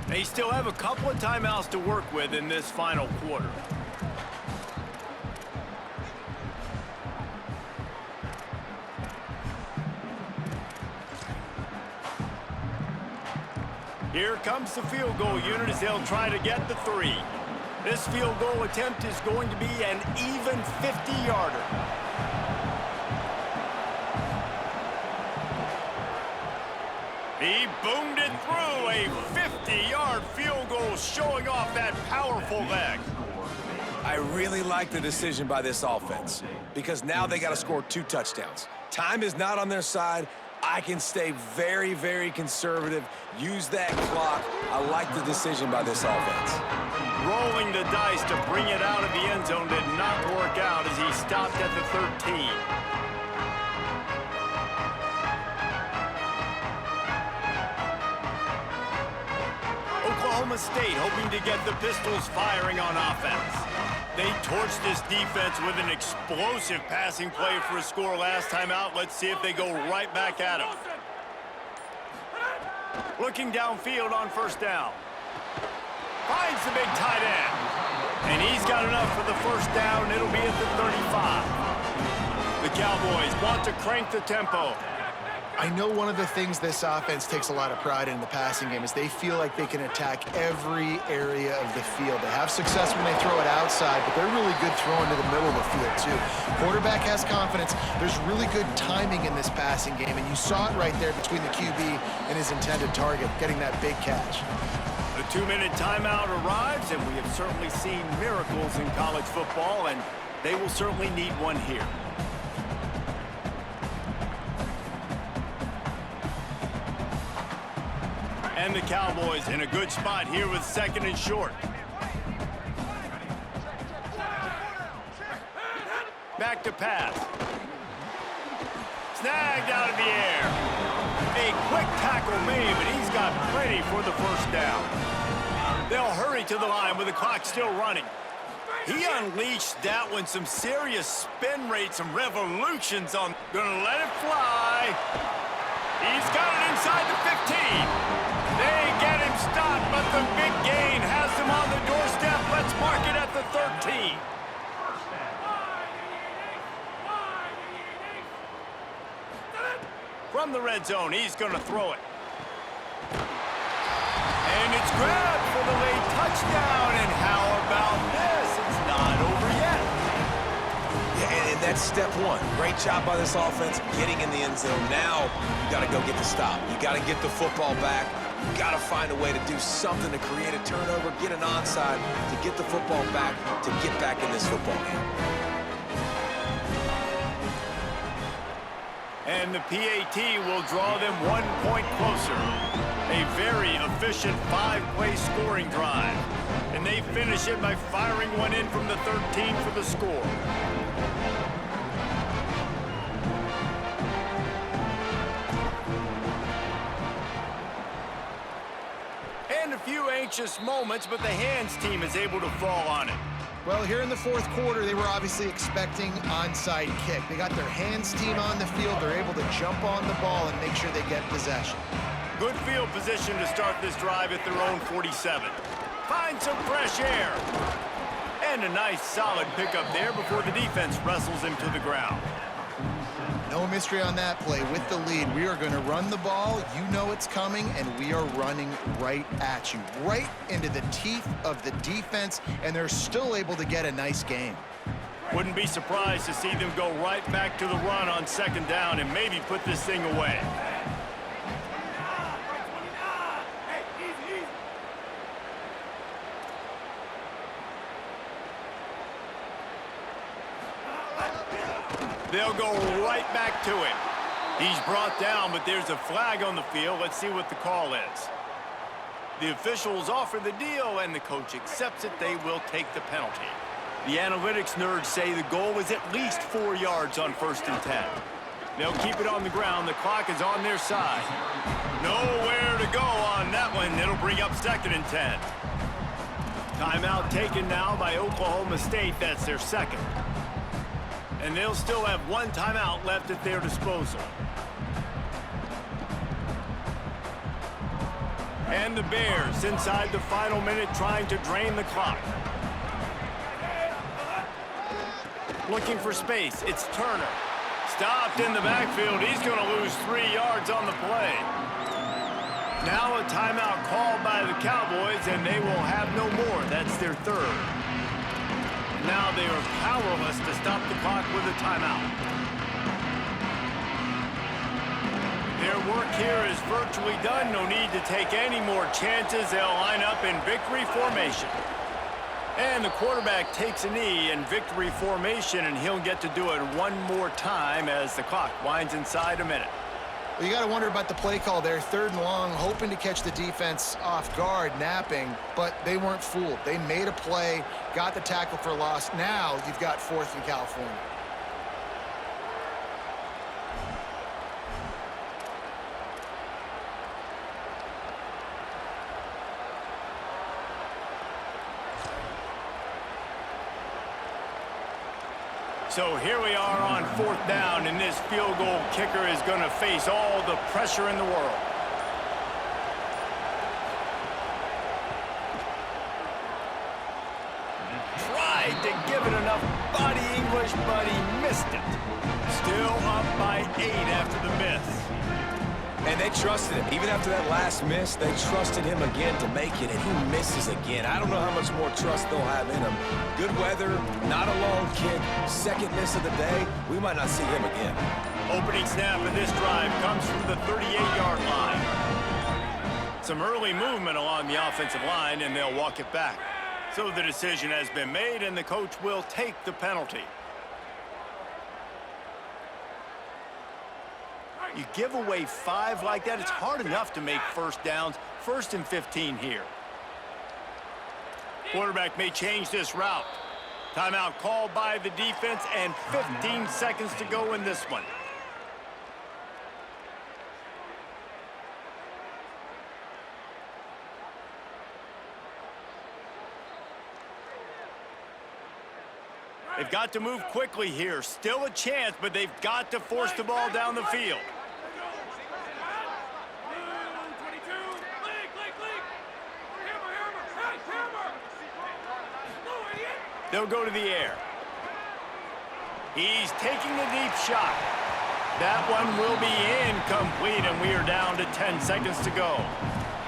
They still have a couple of timeouts to work with in this final quarter. Here comes the field goal unit as they'll try to get the 3. This field goal attempt is going to be an even 50-yarder. He boomed it through, a 50-yard field goal showing off that powerful leg. I really like the decision by this offense because now they got to score 2 touchdowns. Time is not on their side. I can stay very, very conservative, use that clock. I like the decision by this offense. Rolling the dice to bring it out of the end zone did not work out as he stopped at the 13. Oklahoma State hoping to get the Pistols firing on offense. They torched this defense with an explosive passing play for a score last time out. Let's see if they go right back at him. Looking downfield on first down. Finds the big tight end. And he's got enough for the first down. It'll be at the 35. The Cowboys want to crank the tempo. I know one of the things this offense takes a lot of pride in the passing game is they feel like they can attack every area of the field. They have success when they throw it outside, but they're really good throwing to the middle of the field, too. Quarterback has confidence. There's really good timing in this passing game, and you saw it right there between the QB and his intended target, getting that big catch. The 2-minute timeout arrives, and we have certainly seen miracles in college football, and they will certainly need one here. And the Cowboys in a good spot here with 2nd and short. Back to pass. Snagged out of the air. A quick tackle made, but he's got plenty for the first down. They'll hurry to the line with the clock still running. He unleashed that one, some serious spin rate, some revolutions on. Gonna let it fly. He's got it inside the 15. They get him stopped, but the big gain has him on the doorstep. Let's mark it at the 13. From the red zone, he's going to throw it. And it's grabbed for the late touchdown. And how about this? It's not over yet. Yeah, and that's step 1. Great job by this offense getting in the end zone. Now you got to go get the stop. You got to get the football back. You got to find a way to do something to create a turnover, get an onside, to get the football back, to get back in this football game. And the PAT will draw them 1 point closer. A very efficient 5-play scoring drive. And they finish it by firing one in from the 13 for the score. And a few anxious moments, but the hands team is able to fall on it. Well, here in the 4th quarter, they were obviously expecting onside kick. They got their hands team on the field. They're able to jump on the ball and make sure they get possession. Good field position to start this drive at their own 47. Find some fresh air. And a nice solid pickup there before the defense wrestles him to the ground. No mystery on that play. With the lead, we are going to run the ball. You know it's coming, and we are running right at you, right into the teeth of the defense, and they're still able to get a nice game. Wouldn't be surprised to see them go right back to the run on 2nd down and maybe put this thing away. They'll go right back to him. He's brought down, but there's a flag on the field. Let's see what the call is. The officials offer the deal, and the coach accepts it. They will take the penalty. The analytics nerds say the goal is at least 4 yards on 1st and 10. They'll keep it on the ground. The clock is on their side. Nowhere to go on that one. It'll bring up 2nd and 10. Timeout taken now by Oklahoma State. That's their 2nd. And they'll still have 1 timeout left at their disposal. And the Bears inside the final minute trying to drain the clock. Looking for space. It's Turner. Stopped in the backfield. He's going to lose 3 yards on the play. Now a timeout called by the Cowboys, and they will have no more. That's their third. Now they are powerless to stop the clock with a timeout. Their work here is virtually done. No need to take any more chances. They'll line up in victory formation. And the quarterback takes a knee in victory formation, and he'll get to do it one more time as the clock winds inside a minute. Well, you got to wonder about the play call there. 3rd and long, hoping to catch the defense off guard, napping, but they weren't fooled. They made a play, got the tackle for loss. Now you've got 4th in California. So here we are on 4th down, and this field goal kicker is going to face all the pressure in the world. Tried to give it enough body English, but he missed it. Still up by 8 after the miss. And they trusted him. Even after that last miss, they trusted him again to make it, and he misses again. I don't know how much more trust they'll have in him. Good weather, not a long kick, 2nd miss of the day. We might not see him again. Opening snap of this drive comes from the 38-yard line. Some early movement along the offensive line, and they'll walk it back. So the decision has been made, and the coach will take the penalty. You give away 5 like that, it's hard enough to make 1st downs. 1st and 15 here. Quarterback may change this route. Timeout called by the defense, and 15 seconds to go in this one. They've got to move quickly here. Still a chance, but they've got to force the ball down the field. They'll go to the air. He's taking a deep shot. That one will be incomplete, and we are down to 10 seconds to go.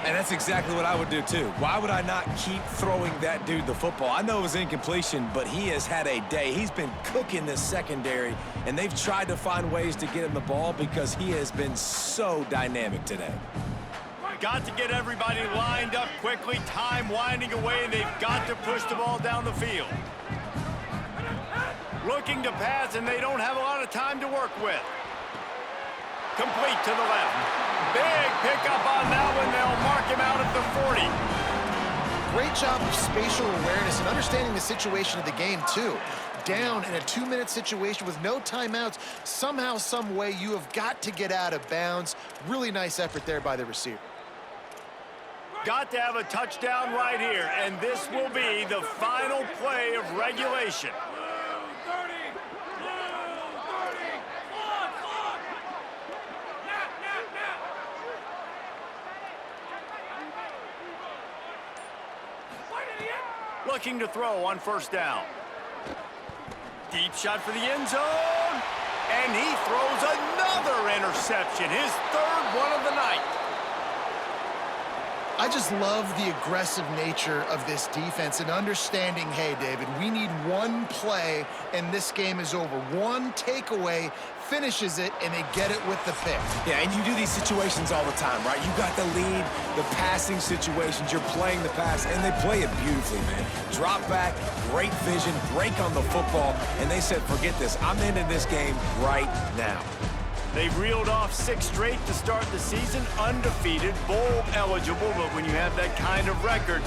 And that's exactly what I would do, too. Why would I not keep throwing that dude the football? I know it was incompletion, but he has had a day. He's been cooking this secondary, and they've tried to find ways to get him the ball because he has been so dynamic today. Got to get everybody lined up quickly. Time winding away, and they've got to push the ball down the field. Looking to pass, and they don't have a lot of time to work with. Complete to the left. Big pickup on that one. They'll mark him out at the 40. Great job of spatial awareness and understanding the situation of the game, too. Down in a 2-minute situation with no timeouts, somehow, some way, you have got to get out of bounds. Really nice effort there by the receiver. Got to have a touchdown right here, and this will be the final play of regulation. Looking to throw on 1st down. Deep shot for the end zone, and he throws another interception, his 3rd one of the night. I just love the aggressive nature of this defense and understanding, hey, David, we need one play and this game is over. One takeaway finishes it, and they get it with the pick. Yeah, and you do these situations all the time, right? You got the lead, the passing situations, you're playing the pass, and they play it beautifully, man. Drop back, great vision, break on the football, and they said, forget this. I'm into this game right now. They've reeled off 6 straight to start the season, undefeated, bowl eligible, but when you have that kind of record,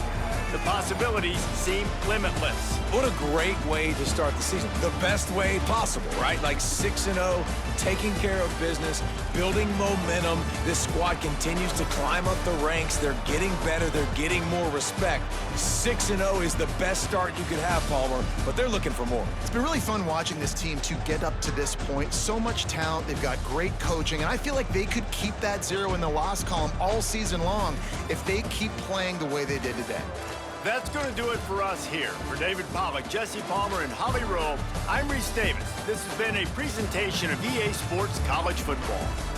the possibilities seem limitless. What a great way to start the season. The best way possible, right? Like 6-0, taking care of business, building momentum. This squad continues to climb up the ranks. They're getting better. They're getting more respect. 6-0 is the best start you could have, Palmer, but they're looking for more. It's been really fun watching this team to get up to this point. So much talent. They've got great coaching, and I feel like they could keep that 0 in the loss column all season long if they keep playing the way they did today. That's going to do it for us here. For David Pollack, Jesse Palmer, and Holly Rowe, I'm Reese Davis. This has been a presentation of EA Sports College Football.